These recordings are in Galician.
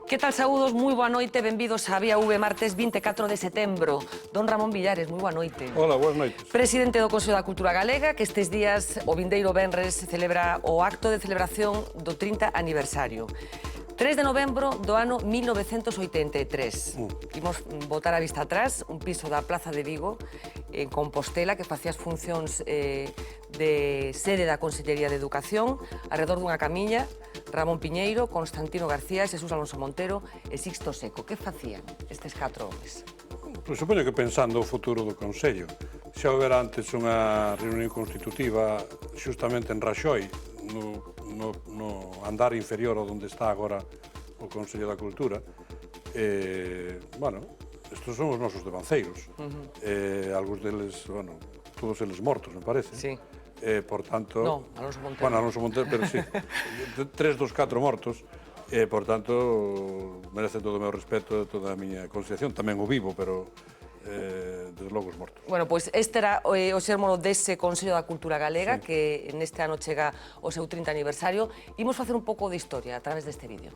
Que tal, saúdos? Moi boa noite, benvidos a Vía V, martes 24 de setembro. Don Ramón Villares, moi boa noite. Hola, boas noites. Presidente do Consello da Cultura Galega, que estes días, o vindeiro venres, celebra o acto de celebración do 30 aniversario. 3 de novembro do ano 1983. Imos botar a vista atrás, un piso da Plaza de Vigo, en Compostela, que facía as funcións de sede da Consellería de Educación, alrededor dunha camiña, Ramón Piñeiro, Constantino García, Xesús Alonso Montero e Sixto Seco. Que facían estes 4 homes? Pois supoño que pensando o futuro do Consello. Xa houbera antes unha reunión constitutiva xustamente en Raxoi, no andar inferior ao onde está agora o Consello da Cultura. Bueno, estes son os nosos devanceiros. Algúns deles, bueno, todos eles mortos, me parece. Sí. Por tanto... No, Alonso Montero. Bueno, Alonso Montero, pero sí. 3 dos 4 mortos. Por tanto, merece todo o meu respeto e toda a miña consideración. Tamén o vivo, pero desde logo os mortos. Bueno, pois este era o xérmolo dese Consello da Cultura Galega, que neste ano chega o seu 30 aniversario. Imos facer un pouco de historia a través deste vídeo.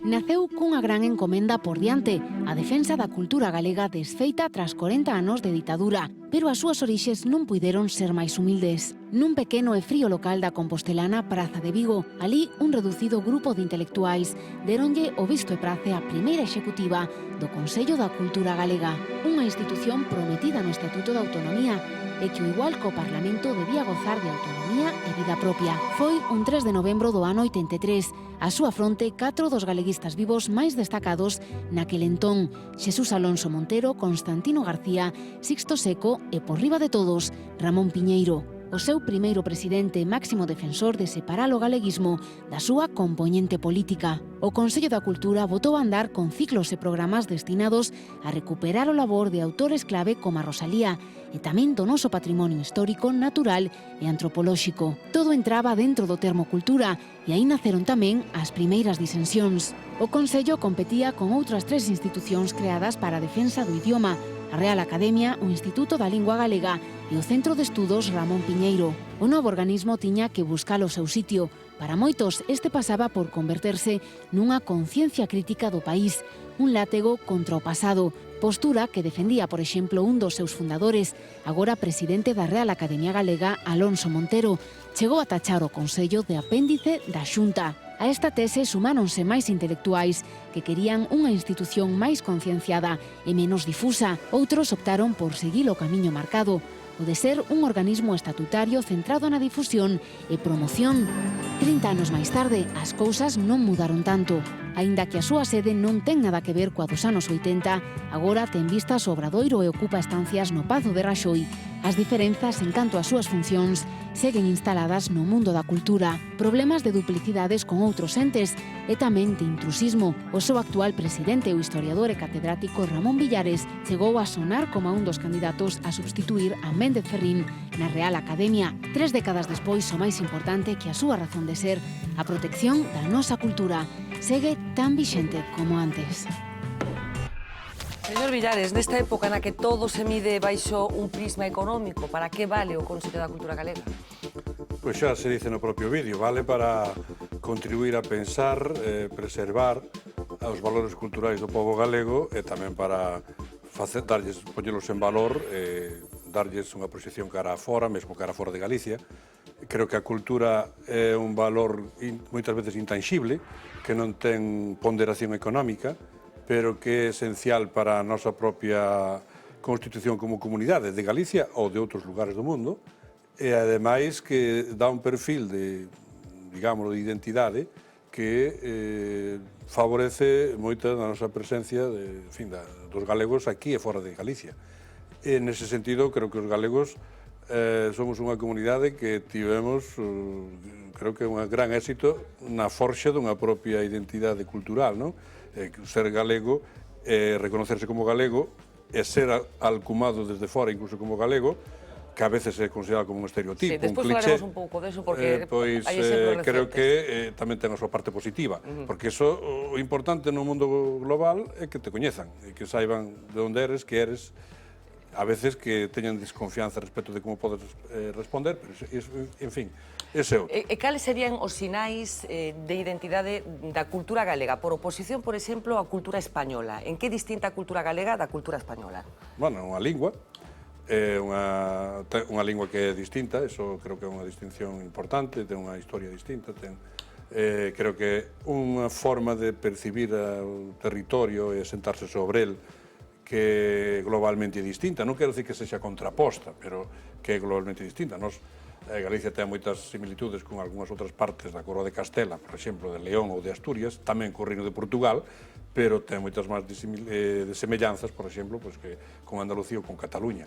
Naceu cunha gran encomenda por diante, a defensa da cultura galega desfeita tras 40 anos de ditadura, pero as súas orixes non puideron ser máis humildes. Nun pequeno e frío local da compostelana Praza de Vigo, alí un reducido grupo de intelectuais deronlle o visto e prace a primeira executiva do Consello da Cultura Galega, unha institución prometida no Estatuto de Autonomía e que, ao igual co Parlamento, debía gozar de autonomía e vida propia. Foi un 3 de novembro do ano 83. A súa fronte, 4 dos galeguistas vivos máis destacados naquel entón: Xesús Alonso Montero, Constantino García, Sixto Seco e, por riba de todos, Ramón Piñeiro, o seu primeiro presidente e máximo defensor de separar o galeguismo da súa compoñente política. O Consello da Cultura botou a andar con ciclos e programas destinados a recuperar o labor de autores clave como a Rosalía e tamén do noso patrimonio histórico, natural e antropolóxico. Todo entraba dentro do termo cultura e aí naceron tamén as primeiras disensións. O Consello competía con outras 3 institucións creadas para a defensa do idioma: a Real Academia, o Instituto da Lingua Galega e o Centro de Estudos Ramón Piñeiro. O novo organismo tiña que buscar o seu sitio. Para moitos, este pasaba por converterse nunha conciencia crítica do país, un látego contra o pasado, postura que defendía, por exemplo, un dos seus fundadores, agora presidente da Real Academia Galega, Alonso Montero. Chegou a tachar o Consello de apéndice da Xunta. A esta tese sumáronse máis intelectuais que querían unha institución máis concienciada e menos difusa. Outros optaron por seguir o camiño marcado, o de ser un organismo estatutario centrado na difusión e promoción. 30 anos máis tarde, as cousas non mudaron tanto. Aínda que a súa sede non ten nada que ver coa dos anos 80, agora ten vistas ao Obradoiro e ocupa estancias no Pazo de Raxoi. As diferenzas en canto ás súas funcións seguen instaladas no mundo da cultura. Problemas de duplicidades con outros entes e tamén de intrusismo. O seu actual presidente, o historiador e catedrático Ramón Villares, chegou a sonar como un dos candidatos a substituir a Méndez Ferrín na Real Academia. 3 décadas despois, o máis importante que a súa razón de ser, a protección da nosa cultura, segue tan vixente como antes. Señor Villares, nesta época na que todo se mide baixo un prisma económico, para que vale o Consello da Cultura Galega? Pois xa se dice no propio vídeo, vale para contribuir a pensar, preservar os valores culturais do povo galego e tamén para poñelos en valor, darlles unha proxección cara a fora, mesmo cara a fora de Galicia. Creo que a cultura é un valor moitas veces intangible, que non ten ponderación económica, pero que é esencial para a nosa propia constitución como comunidade de Galicia ou de outros lugares do mundo, e ademais que dá un perfil de, digamos, de identidade que favorece moita da nosa presencia dos galegos aquí e fora de Galicia. E nese sentido, creo que os galegos somos unha comunidade que tivemos, creo que un gran éxito na forxa dunha propia identidade cultural, non? Ser galego, reconocerse como galego e ser alcumado desde fora incluso como galego, que a veces é considerado como un estereotipo, un cliché. Despois falaremos un pouco deso, porque pois creo que tamén ten a súa parte positiva, porque iso, o importante no mundo global é que te coñezan, e que saiban de onde eres, que eres, a veces que teñan desconfianza respecto de como podes responder, pero, en fin, ese é outro. E cales serían os sinais de identidade da cultura galega, por oposición, por exemplo, á cultura española? En que distinta a cultura galega da cultura española? Bueno, unha lingua, é unha lingua que é distinta, eso creo que é unha distinción importante, ten unha historia distinta, creo que unha forma de percibir o territorio e sentarse sobre el que globalmente é distinta. Non quero dicir que sexa contraposta, pero que é globalmente distinta. Galicia ten moitas similitudes con algunhas outras partes da Coroa de Castela, por exemplo, de León ou de Asturias, tamén co Reino de Portugal, pero ten moitas máis de semellanzas, por exemplo, que con Andalucía ou con Cataluña.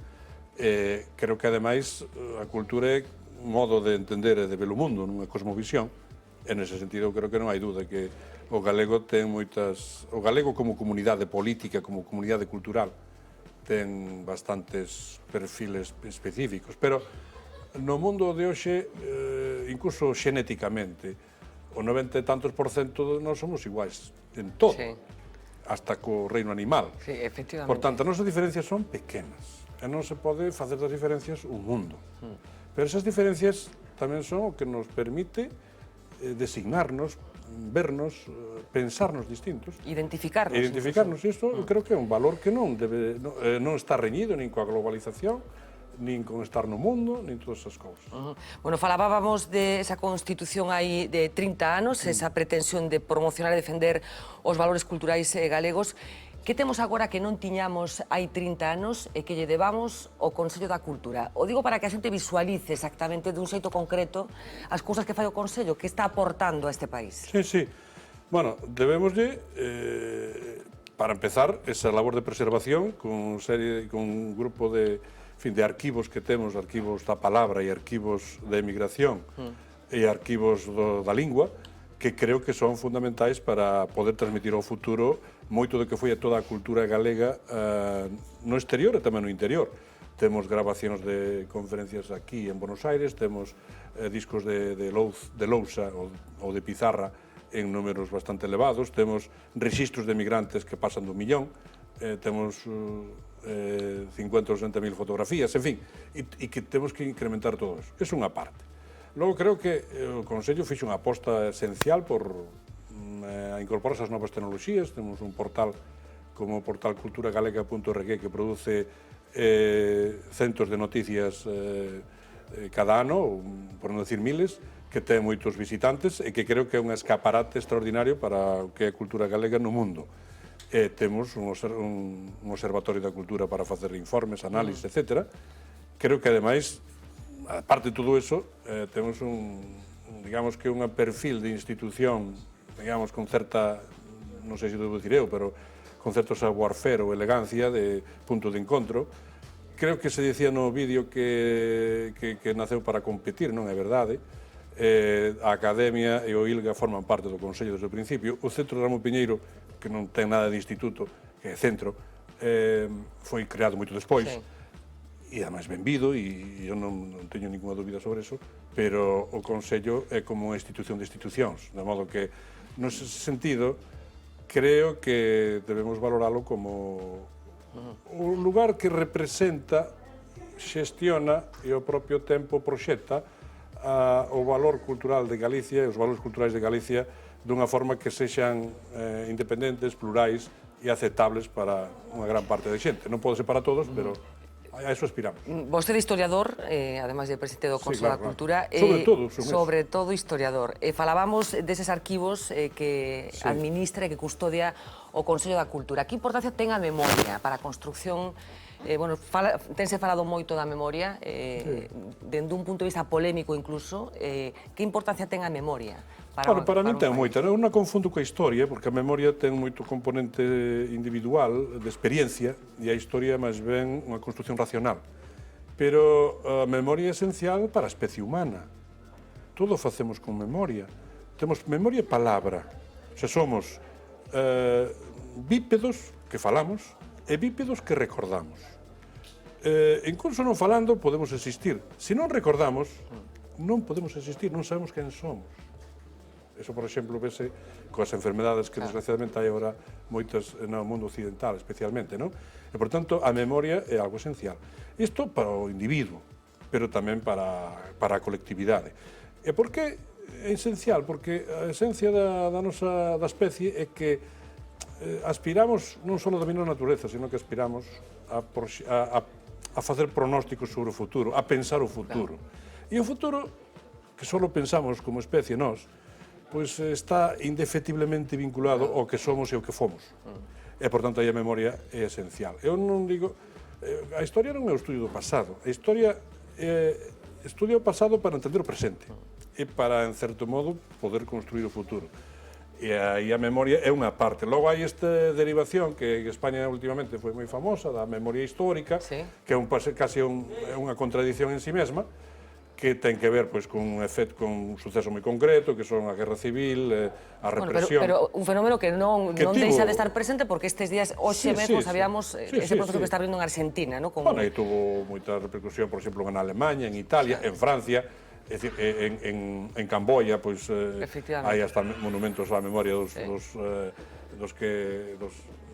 Creo que, ademais, a cultura é un modo de entender e de ver o mundo, nunha cosmovisión. En ese sentido, creo que non hai dúda que o galego ten moitas... O galego como comunidade política, como comunidade cultural, ten bastantes perfiles específicos, pero no mundo de hoxe, incluso xenéticamente, o 90 e tantos % nós somos iguais en todo, hasta co reino animal. Sí, efectivamente. Por tanto, as nosas diferencias son pequenas, e non se pode facer das diferencias un mundo. Pero esas diferencias tamén son o que nos permite designarnos, vernos, pensarnos distintos. Identificarnos. Identificarnos, isto creo que é un valor que non está reñido nin coa globalización, nin con estar no mundo, nin todas esas cousas. Bueno, falábamos de esa Constitución hai de 30 anos, esa pretensión de promocionar e defender os valores culturais galegos. Que temos agora que non tiñamos hai 30 anos e que lle debamos ao Consello da Cultura? O digo para que a xente visualice exactamente dun xeito concreto as cousas que fai o Consello, que está aportando a este país. Sí. Bueno, debémoslle, para empezar, esa labor de preservación con un grupo de arquivos que temos, arquivos da palabra e arquivos da emigración e arquivos da lingua, que creo que son fundamentais para poder transmitir ao futuro moito do que foi toda a cultura galega no exterior e tamén no interior. Temos grabacións de conferencias aquí en Buenos Aires, temos discos de lousa ou de pizarra en números bastante elevados, temos rexistros de emigrantes que pasan do 1.000.000, temos 50 ou 60.000 fotografías, en fin, e que temos que incrementar todo eso. É unha parte. Logo, creo que o Consello fixe unha aposta esencial por incorporar esas novas tecnoloxías. Temos un portal como o portal culturagalega.org que produce centos de noticias cada ano, por non decir miles, que ten moitos visitantes e que creo que é un escaparate extraordinario para o que é a cultura galega no mundo. Temos un observatorio da cultura para facer informes, análisis, etc. Creo que, ademais, aparte de todo eso, temos digamos que un perfil de institución, digamos, con certa, non sei se debo dicir eu, pero con certo savoir-faire ou elegancia de punto de encontro. Creo que se dicía no vídeo que naceu para competir, non é verdade. A Academia e o ILGA forman parte do Consello desde o principio. O Centro Ramón Piñeiro, que non ten nada de instituto, que é centro, foi creado moito despois. E ademais benvido, e eu non teño ninguna dúbida sobre eso, pero o Consello é como unha institución de institucións, de modo que, nese sentido, creo que debemos valoralo como un lugar que representa, xestiona e ao propio tempo proxecta o valor cultural de Galicia e os valores culturais de Galicia dunha forma que sexan independentes, plurais e aceptables para unha gran parte de xente. Non pode ser para todos, pero a eso aspiramos. Vostede é historiador, ademais de presidente do Consello da Cultura. Sobre todo historiador. Falábamos deses arquivos que administra e que custodia o Consello da Cultura. Que importancia ten a memoria para a construcción? Tense falado moito da memoria, dende un punto de vista polémico incluso. Que importancia ten a memoria? Para min ten moita. Eu non confundo coa historia, porque a memoria ten moito componente individual, de experiencia, e a historia é máis ben unha construcción racional. Pero a memoria é esencial para a especie humana. Todo facemos con memoria. Temos memoria e palabra. Se somos bípedos, que falamos, e bípedos que recordamos. Incluso non falando podemos existir. Se non recordamos, non podemos existir, non sabemos quen somos. Eso, por exemplo, vese coas enfermedades que, desgraciadamente, hai agora moitas no mundo occidental, especialmente, non? E, por tanto, a memoria é algo esencial. Isto para o individuo, pero tamén para a colectividade. E por que é esencial? Porque a esencia da especie é que aspiramos non só a dominar a natureza, sino que aspiramos a facer pronósticos sobre o futuro, a pensar o futuro. E o futuro, que só pensamos como especie nós, pois está indefectiblemente vinculado ao que somos e ao que fomos. E, por tanto, aí a memoria é esencial. Eu non digo... A historia non é o estudio do pasado. A historia estudia o pasado para entender o presente e para, en certo modo, poder construir o futuro. E aí a memoria é unha parte. Logo hai esta derivación que en España últimamente foi moi famosa, da memoria histórica, que é casi unha contradición en sí mesma, que ten que ver pois, con un suceso moi concreto, que son a Guerra Civil, a represión... Pero un fenómeno que non deixa de estar presente, porque estes días, hoxe mesmo, sabíamos ese proceso que está abrindo en Argentina, non? Bueno, aí tuvo moita repercusión, por exemplo, en Alemanha, en Italia, en Francia, é dicir, en Camboya, pois, hai hasta monumentos á memoria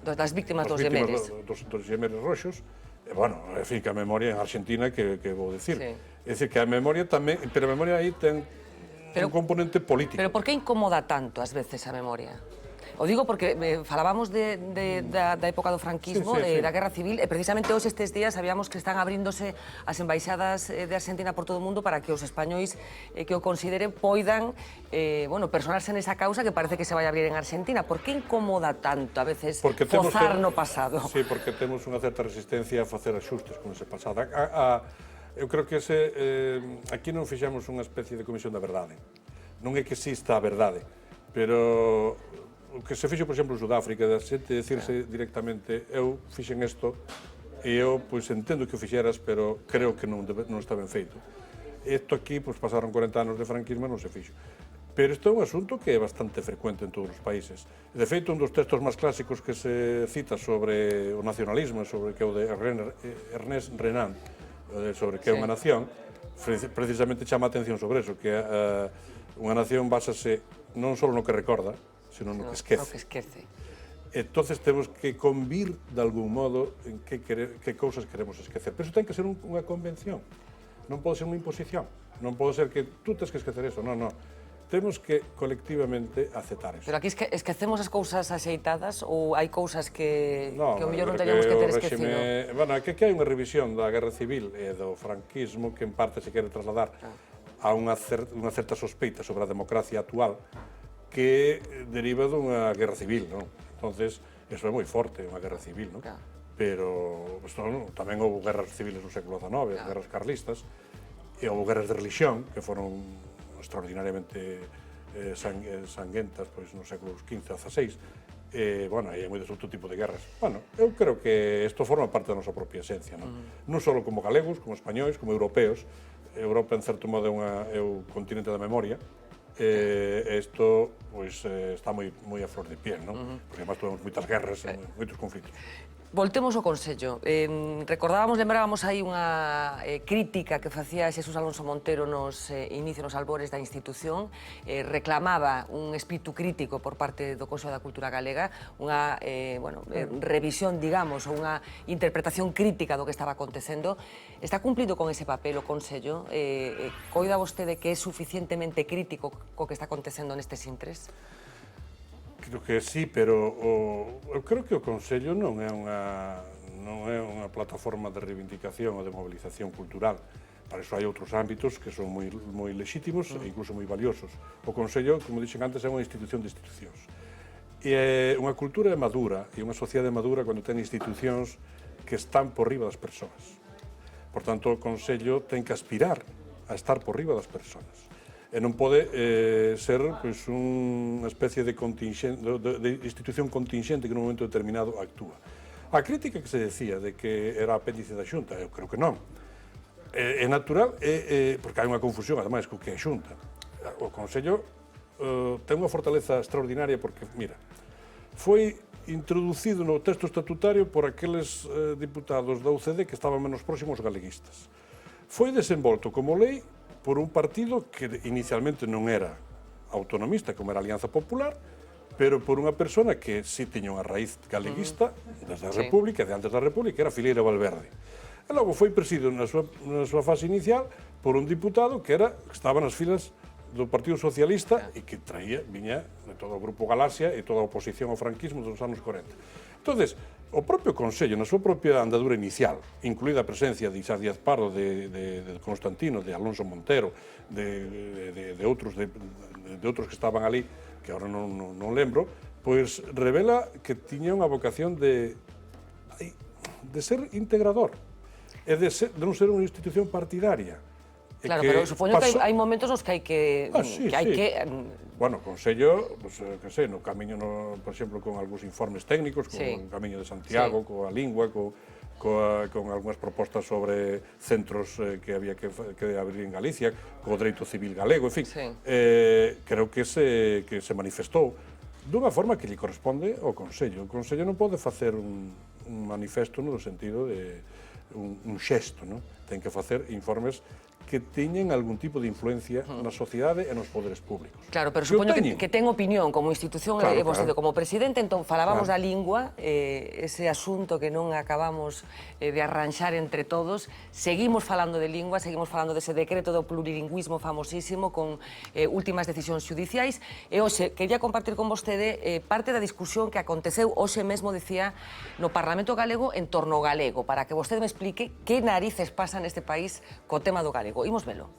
das víctimas dos Yemeres. Dos Yemeres roxos. E, bueno, en fin, que a memoria en Argentina, que vou dicir. É dicir, que a memoria tamén, pero a memoria aí ten un componente político. Pero por que incomoda tanto, ás veces, a memoria? O digo porque falábamos da época do franquismo, da Guerra Civil, e precisamente hoxe estes días sabíamos que están abríndose as embaixadas de Argentina por todo o mundo para que os españois que o consideren poidan personarse nesa causa que parece que se vai abrir en Argentina. Por que incomoda tanto, a veces, fozar no pasado? Sí, porque temos unha certa resistencia a facer axustes con ese pasado. Eu creo que aquí non fixemos unha especie de comisión da verdade. Non é que exista a verdade, pero o que se fixo, por exemplo, en Sudáfrica, de decirse directamente eu fixen isto e eu entendo que o fixeras, pero creo que non está ben feito. Isto aquí, pasaron 40 anos de franquismo e non se fixo. Pero isto é un asunto que é bastante frecuente en todos os países. De feito, un dos textos máis clásicos que se cita sobre o nacionalismo, sobre que é o de Ernest Renan, sobre que é unha nación, precisamente chama a atención sobre eso, que unha nación básase non só no que recorda, sino no que esquece. Entonces temos que convir de algún modo en que cousas queremos esquecer. Pero iso ten que ser unha convención, non pode ser unha imposición, non pode ser que tú tens que esquecer eso, non. Temos que colectivamente aceptar eso. Pero aquí esquecemos as cousas axeitadas ou hai cousas que o mellor non teníamos que ter esquecido? Bueno, aquí hai unha revisión da Guerra Civil e do franquismo que en parte se quere trasladar a unha certa sospeita sobre a democracia actual que deriva dunha guerra civil, non? Entonces, eso é moi forte, unha guerra civil, non? Pero tamén houve guerras civiles no século XIX, guerras carlistas, e houve guerras de religión que foron extraordinariamente sanguentas nos séculos XV a XVI. Bueno, hai moitos outro tipo de guerras. Bueno, eu creo que isto forma parte da nosa propia esencia, non? Non só como galegos, como españois, como europeos. Europa, en certo modo, é o continente da memoria. Isto está moi a flor de piel, non? Porque además tuvemos moitas guerras, moitos conflitos. Voltemos ao Consello. Lembrábamos aí unha crítica que facía Xesús Alonso Montero nos inicios, nos albores da institución. Reclamaba un espírito crítico por parte do Consello da Cultura Galega, unha revisión, digamos, ou unha interpretación crítica do que estaba acontecendo. Está cumplido con ese papel o Consello? Coida vostede que é suficientemente crítico co que está acontecendo nestes intres? Creo que sí, pero eu creo que o Consello non é unha plataforma de reivindicación ou de movilización cultural. Para iso hai outros ámbitos que son moi lexítimos e incluso moi valiosos. O Consello, como dixen antes, é unha institución de institucións. E unha cultura é madura e unha sociedade é madura cando ten institucións que están por riba das persoas. Por tanto, o Consello ten que aspirar a estar por riba das persoas. E non pode ser unha especie de institución contingente que nun momento determinado actúa. A crítica que se decía de que era apéndice da Xunta, eu creo que non. É natural, porque hai unha confusión, ademais, co que é a Xunta. O Consello ten unha fortaleza extraordinaria porque, mira, foi introducido no texto estatutario por aqueles diputados da UCD que estaban menos próximos galeguistas. Foi desenvolto como lei por un partido que inicialmente non era autonomista como era a Alianza Popular, pero por unha persona que sí tiña unha raíz galeguista desde a República, de antes da República, era Filgueira Valverde. E logo foi presidido na súa fase inicial por un diputado que estaba nas filas do Partido Socialista e que viña de todo o Grupo Galaxia e toda a oposición ao franquismo dos anos 40. Entonces, o propio Consello, na súa propia andadura inicial, incluída a presencia de Isaac Díaz Pardo, de Constantino, de Alonso Montero, de outros que estaban ali, que agora non lembro, pois revela que tiña unha vocación de ser integrador, e de non ser unha institución partidaria. Claro, pero supoño que hai momentos nos que hai que... Bueno, Consello, que sei, no camiño, por exemplo, con algúns informes técnicos, con o Camiño de Santiago, coa lingua, con algunhas propostas sobre centros que había que abrir en Galicia, co dereito civil galego, en fin, creo que se manifestou dunha forma que lle corresponde ao Consello. O Consello non pode facer un manifesto no sentido de un xesto, non? Ten que facer informes que teñen algún tipo de influencia na sociedade e nos poderes públicos. Claro, pero supoño que ten opinión como institución e vostede como presidente, entón falábamos da lingua, ese asunto que non acabamos de arranxar entre todos, seguimos falando de lingua, seguimos falando dese decreto do plurilingüismo famosísimo con últimas decisións judiciais, e hoxe quería compartir con vostede parte da discusión que aconteceu hoxe mesmo, decía, no Parlamento galego en torno ao galego, para que vostede me explique que narices pasa neste país co tema do galego. Imos velo.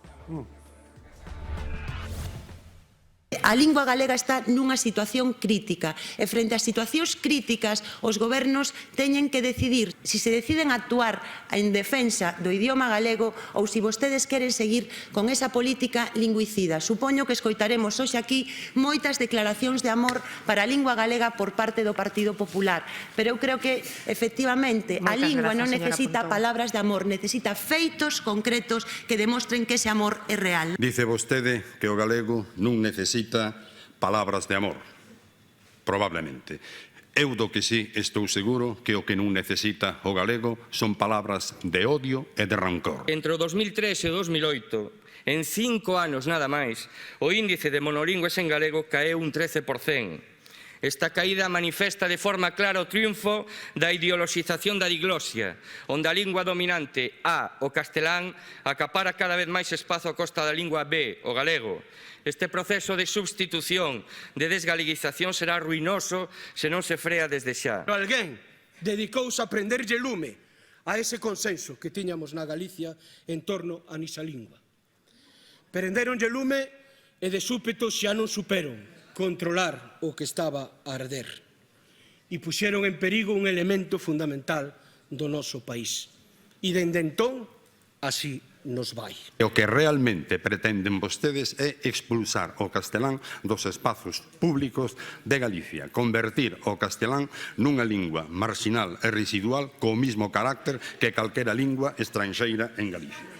A lingua galega está nunha situación crítica e frente ás situacións críticas os gobernos teñen que decidir se se deciden actuar en defensa do idioma galego ou se vostedes queren seguir con esa política lingüicida. Supoño que escoitaremos hoxe aquí moitas declaracións de amor para a lingua galega por parte do Partido Popular, pero eu creo que efectivamente a lingua non necesita palabras de amor, necesita feitos concretos que demostren que ese amor é real. Dice vostede que o galego non necesita palabras de amor, probablemente. Eu do que sí estou seguro que o que non necesita o galego son palabras de odio e de rancor. Entre o 2003 e o 2008, en 5 anos nada máis, o índice de monolingües en galego caeu un 13%. Esta caída manifesta de forma clara o triunfo da ideoloxización da diglosia, onde a lingua dominante A, o castelán, acapara cada vez máis espazo a costa da lingua B, o galego. Este proceso de substitución, de desgaleguización, será ruinoso se non se frea desde xa. Alguén dedicouse a prenderlle lume a ese consenso que tiñamos na Galicia en torno a nisa lingua. Prenderonlle lume e de súpeto xa non superon controlar o que estaba a arder e puxeron en perigo un elemento fundamental do noso país. E dende entón, así nos vai. O que realmente pretenden vostedes é expulsar o castelán dos espazos públicos de Galicia, convertir o castelán nunha lingua marxinal e residual co mismo carácter que calquera lingua estranxeira en Galicia.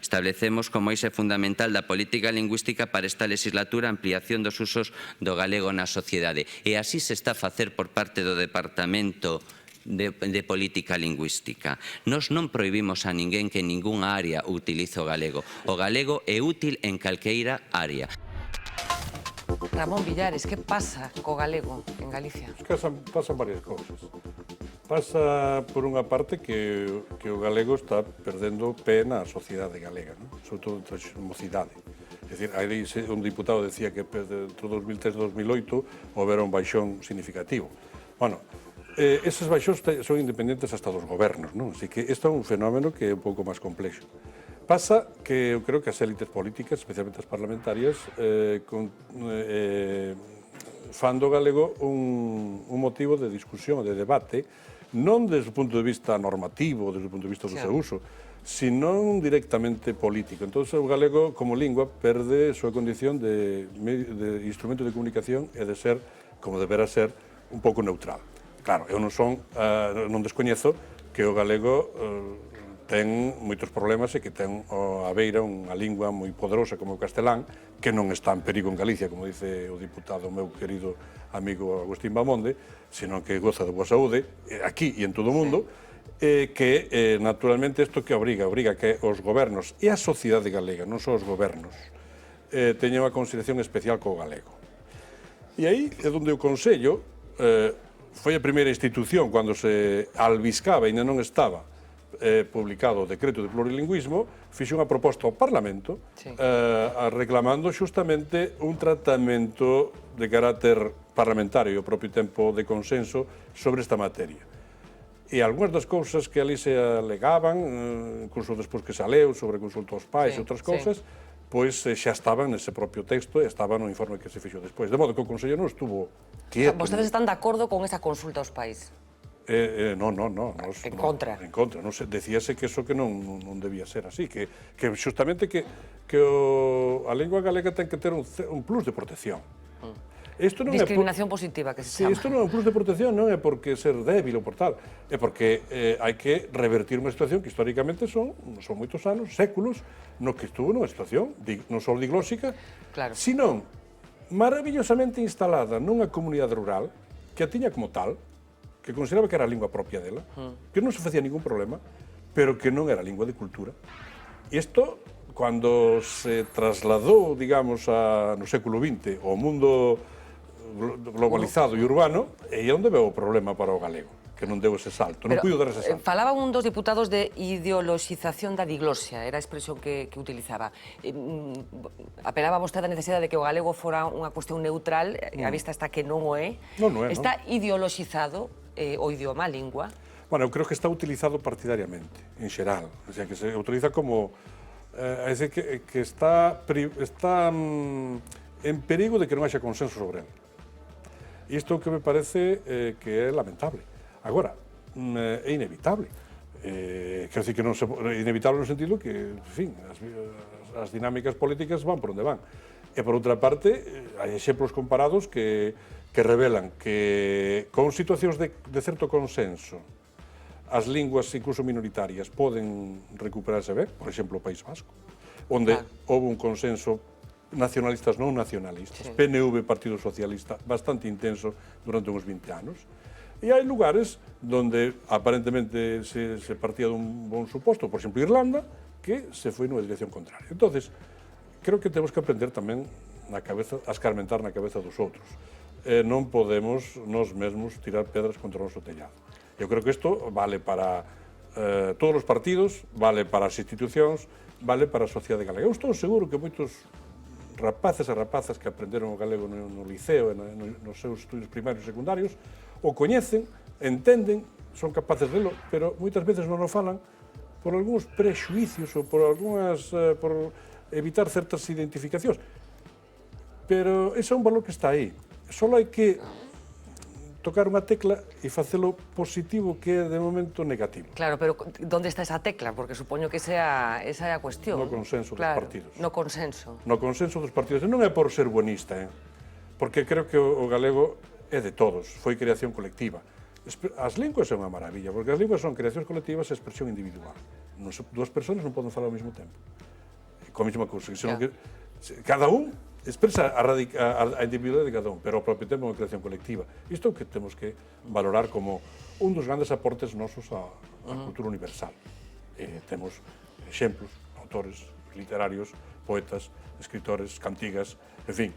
Establecemos como eixe fundamental da política lingüística para esta legislatura a ampliación dos usos do galego na sociedade. E así se está a facer por parte do Departamento de Política Lingüística. Nos non prohibimos a ninguén que en ningunha área utilice o galego. O galego é útil en calqueira área. Ramón Villares, que pasa co galego en Galicia? Pasan varias cousas. Pasa, por unha parte, que o galego está perdendo pé na sociedade galega, non? Sobre todo entre a mocidade. É dicir, aí un diputado decía que entre 2003 e 2008 houbera un baixón significativo. Bueno, eses baixóns son independentes hasta dos gobernos, non? Así que isto é un fenómeno que é un pouco máis complexo. Pasa que eu creo que as élites políticas, especialmente as parlamentarias, fan do galego un motivo de discusión, de debate, non desde o punto de vista normativo, desde o punto de vista do seu uso, sino directamente político. Entón, o galego, como lingua, perde a súa condición de instrumento de comunicación e de ser, como deberá ser, un pouco neutral. Claro, eu non descoñezo que o galego ten moitos problemas e que ten a beira unha lingua moi poderosa como o castelán, que non está en perigo en Galicia, como dice o diputado meu querido amigo Agustín Bamonde, sino que goza de boa saúde, aquí e en todo o mundo, que naturalmente isto que obriga que os gobernos e a sociedade galega, non só os gobernos, teña unha consideración especial co galego. E aí é onde o Consello foi a primeira institución cando se albiscaba, ainda non estaba publicado o decreto de plurilingüismo, fixe unha proposta ao Parlamento reclamando xustamente un tratamento de carácter parlamentario e ao propio tempo de consenso sobre esta materia. E algunhas das cousas que ali se alegaban, incluso despois que se leu sobre consulta aos pais e outras cousas, pois xa estaban nese propio texto e estaban no informe que se fixo despois. De modo que o Consello non estuvo quieto. Vostedes están de acordo con esa consulta aos pais? Non. En contra. En contra. Decíase que eso que non debía ser así, que xustamente que a lingua galega ten que ter un plus de protección. Discriminación positiva, que se chama. Isto non é un plus de protección, non é porque ser débil ou por tal, é porque hai que revertir unha situación que históricamente son moitos anos, séculos, no que estuvo nunha situación non só diglóxica, sino maravillosamente instalada nunha comunidade rural que a tiña como tal, que consideraba que era a lingua propia dela, que non se facía ningún problema, pero que non era lingua de cultura. E isto, cando se trasladou, digamos, no século XX ao mundo globalizado e urbano, é onde veo o problema para o galego, que non deu ese salto, non puido dar ese salto. Falaba un dos diputados de ideoloxización da diglosia, era a expresión que utilizaba. Apelaba vostede a necesidade de que o galego fora unha cuestión neutral, a vista está que non o é. Está ideoloxizado o idioma, a lingua? Bueno, eu creo que está utilizado partidariamente, en xeral. O sea, que se utiliza como... é dicir, que está en perigo de que non haxa consenso sobre él. E isto que me parece que é lamentable. Agora, é inevitable. Quero dicir que non é inevitable no sentido que, en fin, as dinámicas políticas van por onde van. E, por outra parte, hai exemplos comparados que revelan que con situacións de certo consenso as linguas, incluso minoritarias, poden recuperarse ben, por exemplo, o País Vasco, onde houve un consenso nacionalistas non nacionalistas, PNV, Partido Socialista, bastante intenso durante uns 20 anos. E hai lugares donde aparentemente se partía dun bon suposto, por exemplo, Irlanda, que se foi nunha dirección contraria. Entonces, creo que temos que aprender tamén a escarmentar na cabeza dos outros. Non podemos nós mesmos tirar pedras contra o noso tellado. Eu creo que isto vale para todos os partidos, vale para as institucións, vale para a sociedade galega. Eu estou seguro que moitos rapaces e rapazas que aprenderon o galego no liceo e nos seus estudios primarios e secundarios o coñecen, entenden, son capaces de lo, pero moitas veces non o falan por algúns prexuicios ou por evitar certas identificacións. Pero ese é un valor que está aí. Só hai que tocar unha tecla e facelo positivo que é de momento negativo. Claro, pero onde está esa tecla? Porque supoño que esa é a cuestión. No consenso dos partidos. No consenso. No consenso dos partidos. Non é por ser buenista, porque creo que o galego é de todos, foi creación colectiva. As linguas é unha maravilla, porque as linguas son creacións colectivas e expresión individual. Dúas persoas non poden falar ao mesmo tempo. Coa mesma cousa. Cada un expresa a individualidade de cada un, pero ao propio tempo é unha creación colectiva. Isto é o que temos que valorar como un dos grandes aportes nosos á cultura universal. Temos exemplos, autores literarios, poetas, escritores, cantigas, en fin,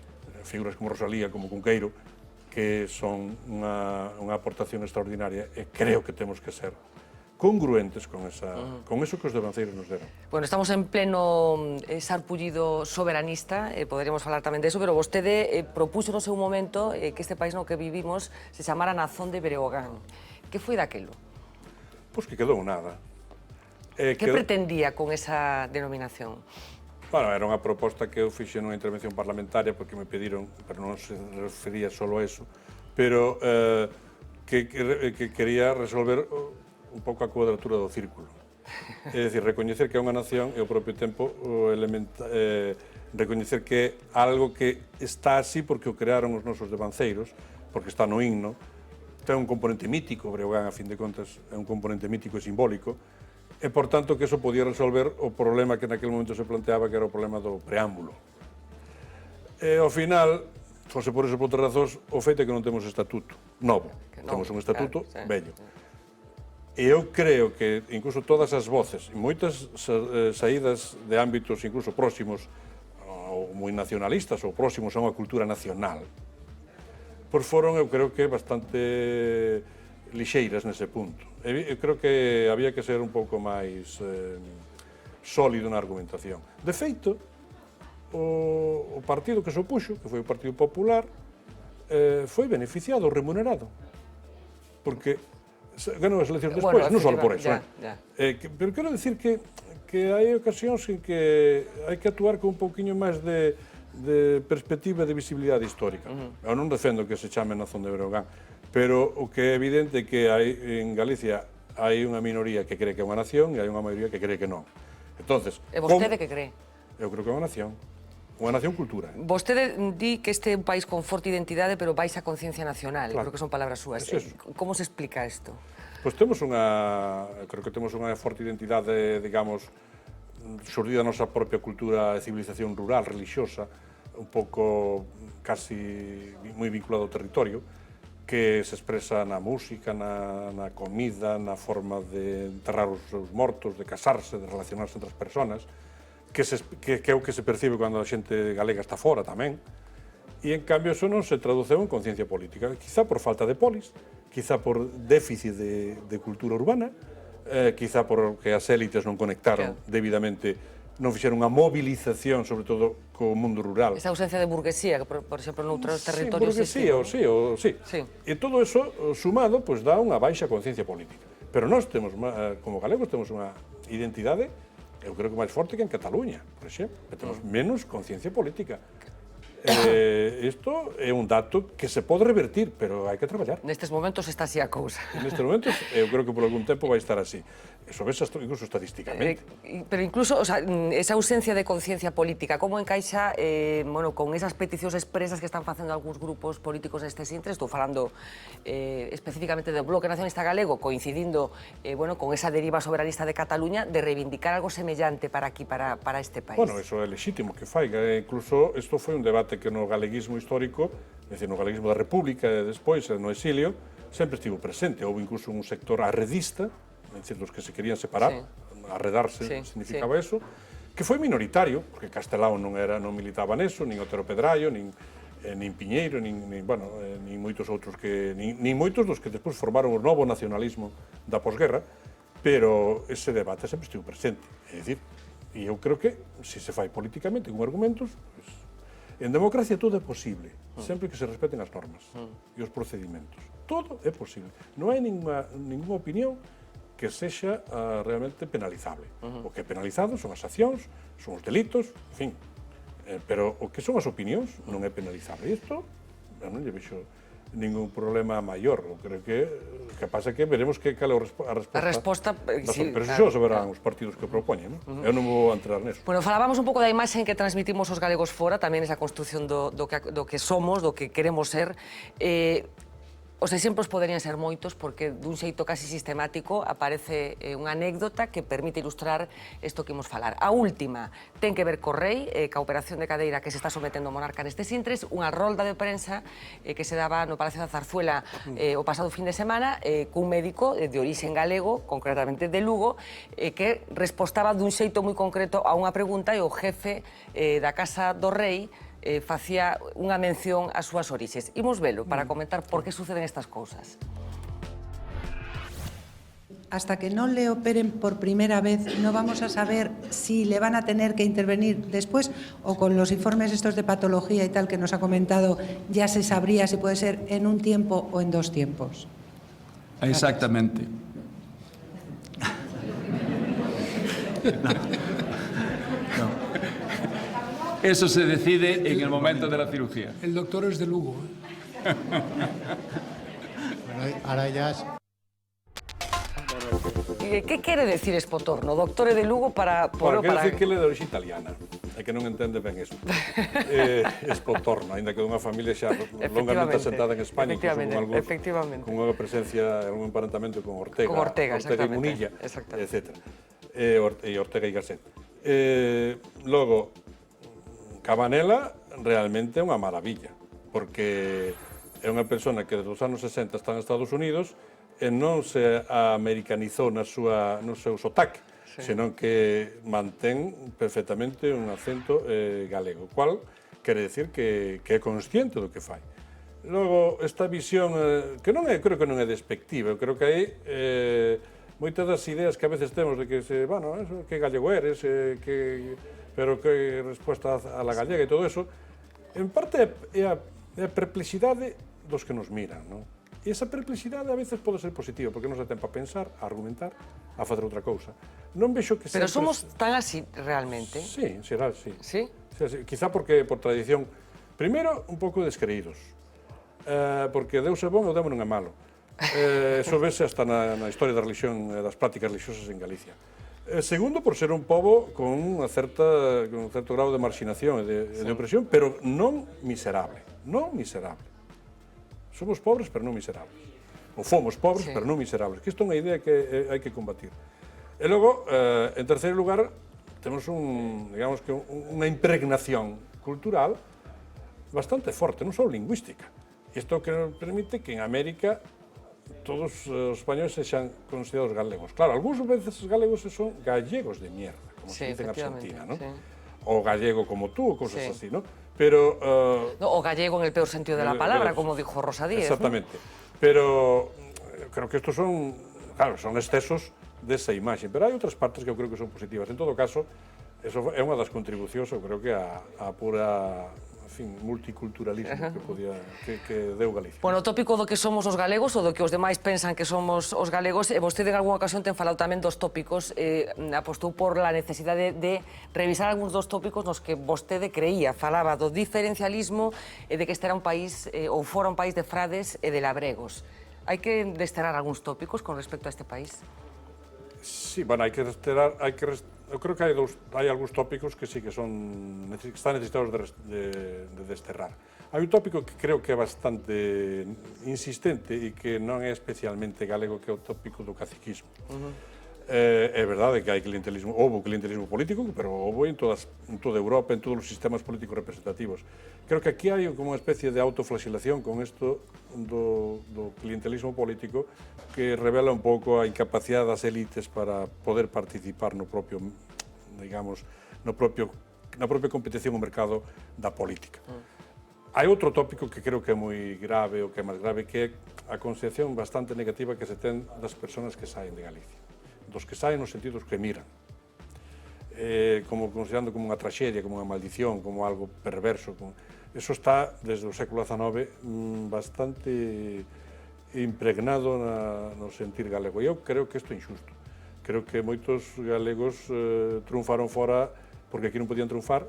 figuras como Rosalía, como Cunqueiro, que son unha aportación extraordinaria e creo que temos que ser congruentes con eso que os devanceiros nos deron. Bueno, estamos en pleno sarpullido soberanista, poderíamos falar tamén de eso, pero vostede propuxo no seu momento que este país no que vivimos se chamara Nazón de Breogán. Que foi daquelo? Pois que quedou nada. Que pretendía con esa denominación? Bueno, era unha proposta que eu fixe nunha intervención parlamentaria porque me pediron, pero non se refería solo a eso, pero que quería resolver un pouco a cuadratura do círculo. É dicir, recoñecer que é unha nación e ao propio tempo recoñecer que é algo que está así porque o crearon os nosos devanceiros, porque está no himno, ten un componente mítico, Breogán, a fin de contas, é un componente mítico e simbólico, e, por tanto, que eso podía resolver o problema que naquele momento se planteaba, que era o problema do preámbulo. E, ao final, fose por eso por outras razóns, o feito é que non temos estatuto novo, temos un estatuto vello. E eu creo que incluso todas as voces, e moitas saídas de ámbitos incluso próximos ao moi nacionalistas ou próximos a unha cultura nacional, pois foron, eu creo que, bastante lixeiras nese punto. Eu creo que había que ser un pouco máis sólido na argumentación. De feito, o partido que se opuxo, que foi o Partido Popular, foi beneficiado, remunerado, porque ganou as eleccións despois, non só por eso. Pero quero dicir que hai ocasións en que hai que actuar con un pouquiño máis de perspectiva de visibilidade histórica. Eu non defendo que se chame Nación de Breogán, pero o que é evidente é que en Galicia hai unha minoría que cree que é unha nación e hai unha maioría que cree que non. Entonces, e vostede que cree? Eu creo que é unha nación cultura. Vostede di que este é un país con forte identidade, pero baixa conciencia nacional, creo que son palabras súas. Como se explica isto? Pois creo que temos unha forte identidade, digamos, xurdida da nosa propia cultura de civilización rural, religiosa, un pouco casi moi vinculado ao territorio, que se expresa na música, na comida, na forma de enterrar os seus mortos, de casarse, de relacionarse entre as persoas, que é o que se percibe cando a xente galega está fora tamén. E, en cambio, eso non se traduceu en conciencia política. Quizá por falta de polis, quizá por déficit de cultura urbana, quizá porque as élites non conectaron debidamente, non fixeron unha movilización, sobre todo, co mundo rural. Esa ausencia de burguesía, que, por exemplo, noutros territorios... Sí, burguesía, sí. E todo eso, sumado, pois dá unha baixa conciencia política. Pero nós temos, como galegos, temos unha identidade, eu creo que máis forte que en Cataluña, por exemplo, que temos menos conciencia política. Isto é un dato que se pode revertir, pero hai que traballar. Nestes momentos está así a cousa. Nestes momentos, eu creo que por algún tempo vai estar así. Eso ves incluso estadísticamente. Pero incluso, o sea, esa ausencia de conciencia política, como encaixa con esas peticións expresas que están facendo algúns grupos políticos nestes intres? Estou falando especificamente do Bloque Nacionalista Galego, coincidindo con esa deriva soberanista de Cataluña, de reivindicar algo semellante para aquí, para este país. Bueno, eso é legítimo que faiga. Incluso, isto foi un debate que no galeguismo histórico, é dicir, no galeguismo da República e despois, no exilio, sempre estivo presente. Houve incluso un sector arredista, é dicir, dos que se querían separar, arredarse significaba eso, que foi minoritario, porque Castelao non militaba neso, nin Otero Pedrallo, nin Piñeiro, nin moitos outros nin moitos dos que despois formaron o novo nacionalismo da posguerra, pero ese debate sempre estivo presente. É dicir, e eu creo que, se se fai políticamente con argumentos, en democracia todo é posible, sempre que se respeten as normas e os procedimentos. Todo é posible. Non hai ninguna opinión que sexa realmente penalizable. O que é penalizado son as accións, son os delitos, en fin. Pero o que son as opinións non é penalizable. E isto, non lle vexo ningún problema maior. Eu creo que pasa que veremos cal é a resposta. Pero xo verán os partidos que propoñen. Eu non vou entrar neso. Bueno, falábamos un pouco da imaxe que transmitimos os galegos fora, tamén esa construción do que somos, do que queremos ser. Os exemplos poderían ser moitos, porque dun xeito casi sistemático aparece unha anécdota que permite ilustrar isto que imos falar. A última ten que ver co rei, ca operación de cadeira que se está sometendo o monarca nestes intres, unha rolda de prensa que se daba no Palacio da Zarzuela o pasado fin de semana, cun médico de orixen galego, concretamente de Lugo, que respostaba dun xeito moi concreto a unha pregunta e o jefe da Casa do Rei facía unha mención ás súas orixes. Imos velo para comentar por que suceden estas cousas. Hasta que no le operen por primera vez, no vamos a saber si le van a tener que intervenir después o con los informes estos de patología y tal que nos ha comentado, ya se sabría si puede ser en un tiempo o en 2 tiempos. Exactamente. No. Eso se decide en el momento de la cirugía. El doctor es de Lugo. Ahora ya... Que quere decir espotorno? Doctore de Lugo para... Quere decir que ele é de orixe italiana, e que non entende ben eso. Espotorno, ainda que dunha familia xa longamente asentada en España, con unha presencia, algún emparentamento con Ortega y Munilla, etc. E Ortega y Gasset. Logo, Cabanela realmente é unha maravilla, porque é unha persona que desde os anos 60 está en Estados Unidos e non se americanizou no seu sotaque, senón que mantén perfectamente un acento galego, cual quere decir que é consciente do que fai. Logo, esta visión, que non é, creo que non é despectiva, eu creo que aí moitas das ideas que a veces temos de que, bueno, que gallego eres, pero que resposta a la gallega e todo eso, en parte é a perplexidade dos que nos miran, non? E esa perplexidade a veces pode ser positiva, porque non se ten para pensar, a argumentar, a facer outra cousa. Non vexo que Pero sempre... somos tan así realmente? Sí, en xeral, sí. Sí? Quizá porque, por tradición, primeiro, un pouco descreídos, porque Deus é bon e o demo non é malo. Eso vese hasta na historia da religión, das prácticas religiosas en Galicia. Segundo, por ser un pobo con un certo grado de marxinación e de opresión, pero non miserable. Non miserable. Somos pobres, pero non miserables. Ou fomos pobres, pero non miserables. Que isto é unha idea que hai que combatir. E logo, en terceiro lugar, temos digamos que unha impregnación cultural bastante forte, non só lingüística. Isto que nos permite que en América todos os españoles sexan considerados galegos. Claro, algúns veces galegos son gallegos de mierda, como se dice en Argentina, ¿no? O gallego como tú, ou cosas así, ¿no? Pero... O gallego en el peor sentido de la palabra, como dijo Rosa Díez. Exactamente. Pero creo que estos son, claro, son excesos desa imaxe, pero hai outras partes que eu creo que son positivas. En todo caso, eso é unha das contribucións, eu creo que a pura multiculturalismo que deu Galicia. Bueno, o tópico do que somos os galegos ou do que os demais pensan que somos os galegos, vostede en algunha ocasión ten falado tamén dos tópicos, apostou por la necesidade de revisar algúns dos tópicos nos que vostede creía, falaba do diferencialismo e de que este era un país, ou fora un país de frades e de labregos. Hai que desterrar algúns tópicos con respecto a este país? Sí, bueno, hai que desterrar, eu creo que hai algúns tópicos que sí que están necesitados de desterrar. Hai un tópico que creo que é bastante insistente e que non é especialmente galego, que é o tópico do caciquismo. É verdade que hai clientelismo, houve clientelismo político, pero houve en toda Europa, en todos os sistemas políticos representativos. Creo que aquí hai como unha especie de autoflagelación con isto do clientelismo político que revela un pouco a incapacidade das élites para poder participar no propio, digamos, na propia competición no mercado da política. Hai outro tópico que creo que é moi grave, ou que é máis grave, que é a concepción bastante negativa que se ten das persoas que saen de Galicia. Dos que saen nos sentidos que miran, como considerando como unha traxedia, como unha maldición, como algo perverso. Eso está, desde o século XIX, bastante impregnado no sentir galego. E eu creo que isto é injusto. Creo que moitos galegos triunfaron fora porque aquí non podían triunfar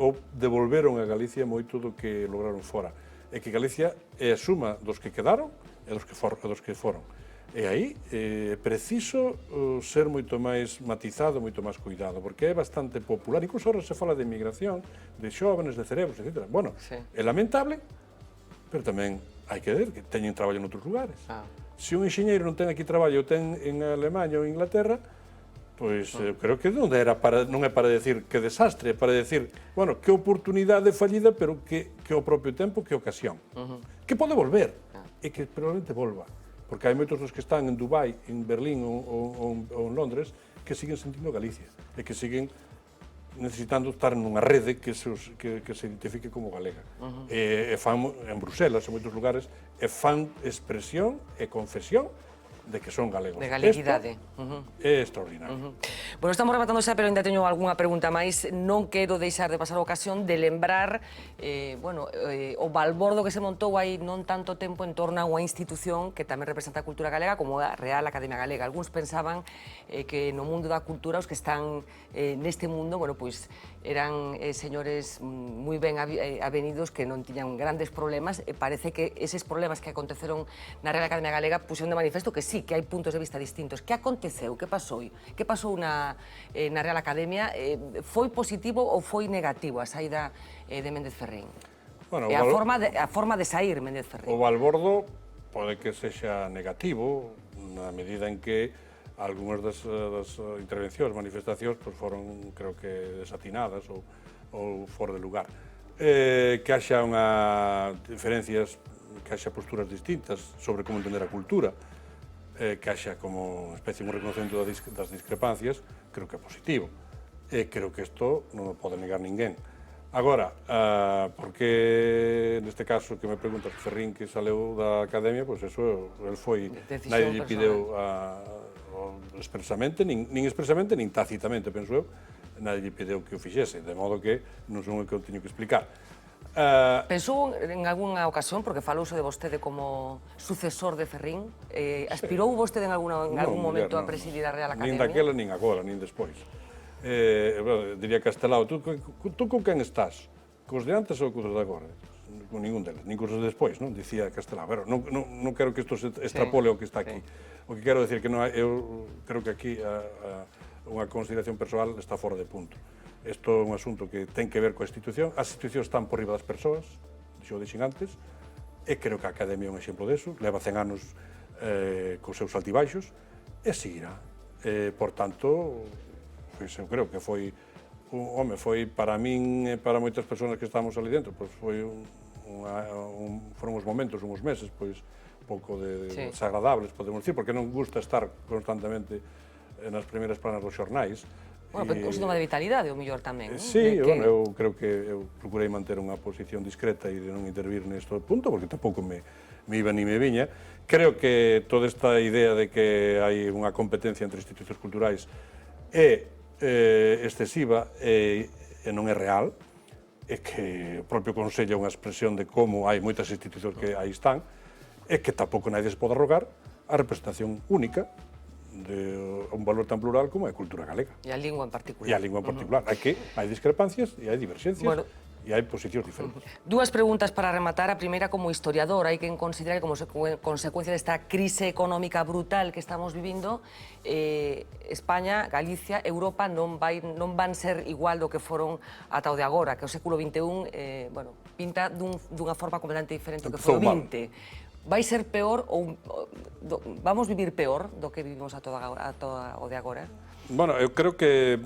ou devolveron a Galicia moito do que lograron fora. E que Galicia é a suma dos que quedaron e dos que foron. E aí é preciso ser moito máis matizado, moito máis cuidado, porque é bastante popular. Incluso ahora se fala de emigración, de xóvenes, de cerebros, etc. Bueno, é lamentable, pero tamén hai que ver que teñen traballo en outros lugares. Se un enxeñeiro non ten aquí traballo, ten en Alemanha ou Inglaterra, pois creo que non é para decir que desastre, é para decir, bueno, que oportunidade fallida, pero que ao propio tempo, que ocasión. Que pode volver, e que probablemente volva. Porque hai moitos dos que están en Dubai, en Berlín ou en Londres que siguen sentindo Galicia e que siguen necesitando estar nunha rede que se identifique como galega. E fan en Bruselas, en moitos lugares, e fan expresión e confesión de que son galegos. De galeguidade. É extraordinario. Bueno, estamos rematando xa, pero ainda teño algunha pregunta máis. Non quero deixar de pasar a ocasión de lembrar o balbordo que se montou hai non tanto tempo en torno a unha institución que tamén representa a cultura galega como a Real Academia Galega. Algúns pensaban que no mundo da cultura os que están neste mundo, bueno, pois eran señores moi ben avenidos que non tiñan grandes problemas e parece que eses problemas que aconteceron na Real Academia Galega puxeron de manifesto que sí, que hai puntos de vista distintos. Que aconteceu? Que pasou? Que pasou na Real Academia? Foi positivo ou foi negativo a saída de Méndez Ferrín? E a forma de sair Méndez Ferrín? O balbordo pode que sexa negativo, na medida en que algunhas das intervencións, manifestacións, foron, creo que, desatinadas ou fora de lugar. Que haxa diferencias, que haxa posturas distintas sobre como entender a cultura, que haxa como especie un reconocemento das discrepancias, creo que é positivo. E creo que isto non o pode negar ninguén. Agora, porque neste caso que me preguntas Ferrín que saleu da academia, pois eso, el foi, nadie lle pideu expresamente, nin expresamente, nin tácitamente, penso eu, nadie lle pideu que o fixese, de modo que non son o que eu teño que explicar. Pensou en algunha ocasión, porque falouse de vostede como sucesor de Ferrín, aspirou vostede en algún momento a presidir a Real Academia? Nin daquela, nin agora, nin despois. Diría Castelao, tú con quen estás? Cos de antes ou cos de agora? Con ningún deles, nin cos de despois, non? Dicía Castelao. Pero non quero que isto se extrapole ao que está aquí. O que quero decir que eu creo que aquí unha consideración persoal está fora de punto. Isto é un asunto que ten que ver coa institución. As institucións están por riba das persoas, xo dixen antes, e creo que a Academia é un exemplo deso. Leva 100 anos cos seus altibaixos e seguirá. Por tanto, pois eu creo que foi para min e para moitas persoas que estamos ali dentro, pois foi foron uns momentos, uns meses, pois un pouco desagradables, podemos dicir, porque non gusta estar constantemente nas primeiras planas dos xornais. Bueno, pero un síntoma de vitalidade, o mellor tamén, non? Sí, eu creo que eu procurei manter unha posición discreta e de non intervir neste punto, porque tampouco me iba ni me viña. Creo que toda esta idea de que hai unha competencia entre institucións culturais é excesiva e non é real, é que o propio Consello é unha expresión de como hai moitas institucións que aí están, e que tampouco nadie se pode arrogar a representación única de un valor tan plural como é a cultura galega. E a lingua en particular. E a lingua en particular. Hai discrepancias e hai diverxencias e hai posicións diferentes. Dúas preguntas para rematar. A primeira, como historiador, hai que considerar que como consecuencia desta crise económica brutal que estamos vivindo, España, Galicia, Europa non van ser igual do que foron ata o de agora, que o século XXI pinta dunha forma completamente diferente do que foi o XX. Vai ser peor ou vamos vivir peor do que vivimos ata o de agora? Bueno, eu creo que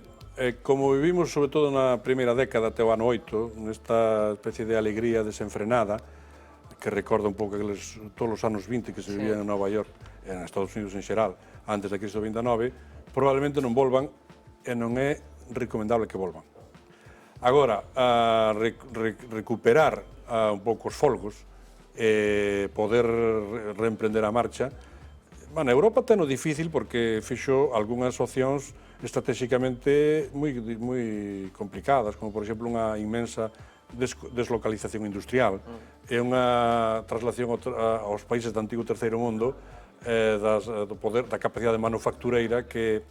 como vivimos sobre todo na primeira década até o ano 8, nesta especie de alegría desenfrenada, que recorda un pouco todos os anos 20 que se vivían en Nova York e en Estados Unidos en xeral, antes da crise do 29, probablemente non volvan e non é recomendable que volvan. Agora, recuperar un pouco os folgos e poder reemprender a marcha, Europa ten o difícil porque fixo algunhas opcións estratégicamente moi complicadas, como por exemplo unha inmensa deslocalización industrial e unha traslación aos países do antigo terceiro mundo do poder, da capacidade manufactureira que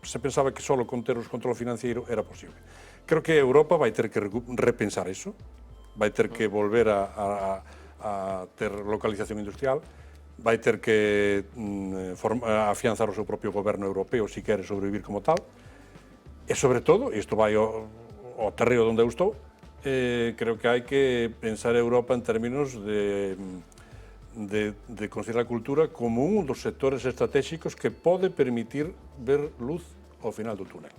se pensaba que só con ter o control financiero era posible. Creo que Europa vai ter que repensar iso, vai ter que volver a ter localización industrial, vai ter que afianzar o seu propio goberno europeo se quere sobrevivir como tal, e sobre todo, e isto vai ao terreo onde eu estou, creo que hai que pensar a Europa en términos de considerar a cultura como un dos sectores estratégicos que pode permitir ver luz ao final do túnel.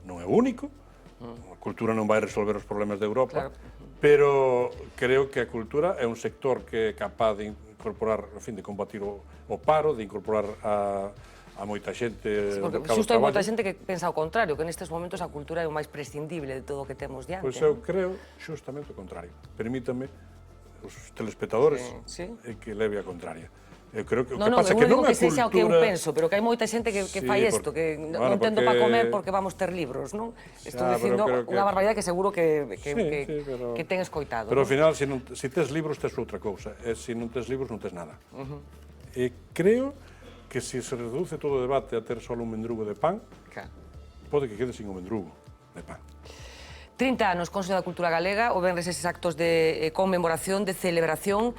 Non é o único, a cultura non vai resolver os problemas de Europa, pero creo que a cultura é un sector que é capaz de incorporar, en fin, de combatir o paro, de incorporar a moita xente ao mercado do traballo. Xusto hai moita xente que pensa o contrario, que nestes momentos a cultura é o máis prescindible de todo o que temos diante. Pois eu creo xustamente o contrario. Permítame os telespectadores que leve a contraria. Eu creo que o que pasa é que non é que sexa o que eu penso, pero que hai moita xente que fai isto, que non tendo para comer porque vamos ter libros, non? Estou dicindo unha barbaridade que seguro que ten escoitado. Pero ao final, se tes libros, tes outra cousa. E se non tes libros, non tes nada. E creo que se reduce todo o debate a ter só un mendrugo de pan, pode que quede sin o mendrugo de pan. 30 anos, Consello da Cultura Galega, o venres eses actos de conmemoración, de celebración.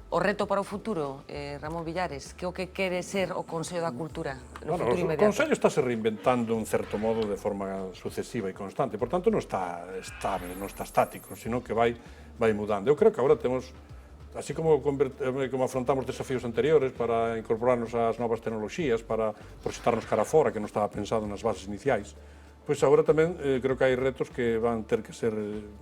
O reto para o futuro, Ramón Villares, que o que quere ser o Consello da Cultura no futuro inmediato? O Consello está se reinventando en certo modo de forma sucesiva e constante, por tanto non está estable, non está estático, sino que vai mudando. Eu creo que agora temos, así como afrontamos desafíos anteriores para incorporarnos ás novas tecnoloxías, para proxectarnos cara fora, que non estaba pensado nas bases iniciais, pois agora tamén creo que hai retos que van ter que ser,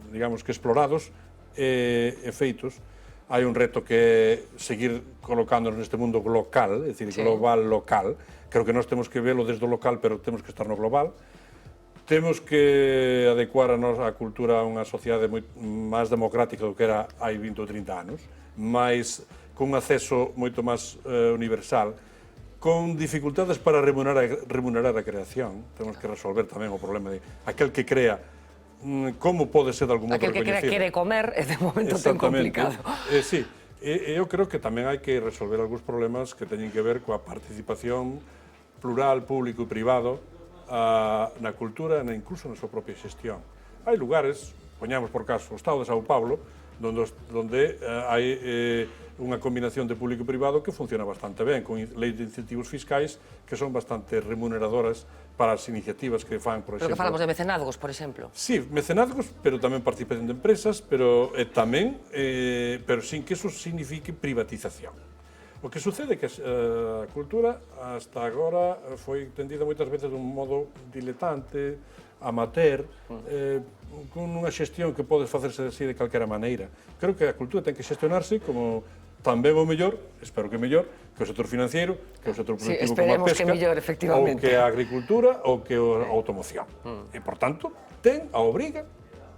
digamos, que explorados e feitos hai un reto que é seguir colocándonos neste mundo local, é dicir, global, local. Creo que nós temos que velo desde o local, pero temos que estar no global. Temos que adecuar a cultura a unha sociedade máis democrática do que era hai 20 ou 30 anos, con un acceso moito máis universal, con dificultades para remunerar a creación. Temos que resolver tamén o problema de aquel que crea, como pode ser de algún modo reconhecido. Aquel que quere comer, e de momento ten complicado. Sí, eu creo que tamén hai que resolver algúns problemas que teñen que ver coa participación plural, público e privado na cultura e incluso na súa propia xestión. Hai lugares, poñamos por caso o Estado de São Paulo, donde hai unha combinación de público e privado que funciona bastante ben, con leis de incentivos fiscais que son bastante remuneradoras para as iniciativas que fan, por exemplo... Pero que falamos de mecenazgos, por exemplo. Sí, mecenazgos, pero tamén participación de empresas, pero sin que eso signifique privatización. O que sucede é que a cultura hasta agora foi entendida moitas veces dun modo diletante, amateur, con unha xestión que pode facerse así de calquera maneira. Creo que a cultura ten que xestionarse como tamén o mellor, espero que mellor, que o sector financiero, que o sector productivo como a pesca, ou que a agricultura, ou que a automoción. E, por tanto, ten a obriga,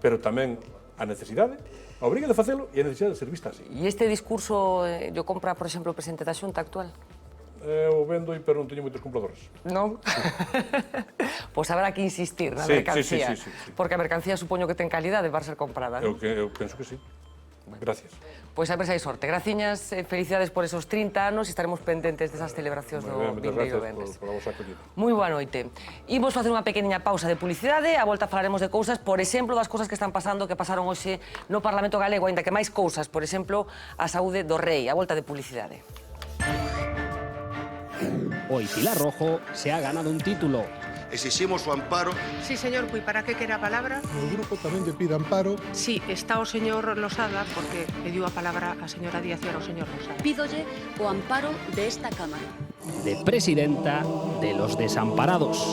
pero tamén a necesidade, a obriga de facelo e a necesidade de ser vista así. E este discurso yo compra, por exemplo, o presidente da Xunta actual? Eu vendo, pero non teño moitos compradores. Non? Pois habrá que insistir na mercancía. Sí. Porque a mercancía supoño que ten calidade para ser comprada. Eu penso que sí. Gracias. Pois a ver se hai sorte. Graciñas, felicidades por esos 30 anos e estaremos pendentes desas celebracións do vindeiro venres. Moi boa noite. Imos facer unha pequeniña pausa de publicidade, a volta falaremos de cousas, por exemplo, das cousas que están pasando, que pasaron hoxe no Parlamento Galego, aínda que máis cousas, por exemplo, a saúde do rei. A volta de publicidade. Hoy Pilar Rojo se ha ganado un título. Exiximos o amparo. Sí, señor, pois para que quere a palabra? O grupo tamén lle pide amparo. Sí, está o señor Losada, porque pediu a palabra a señora Díaz e ao señor Losada. Pídolle o amparo de esta Cámara. De presidenta de los desamparados.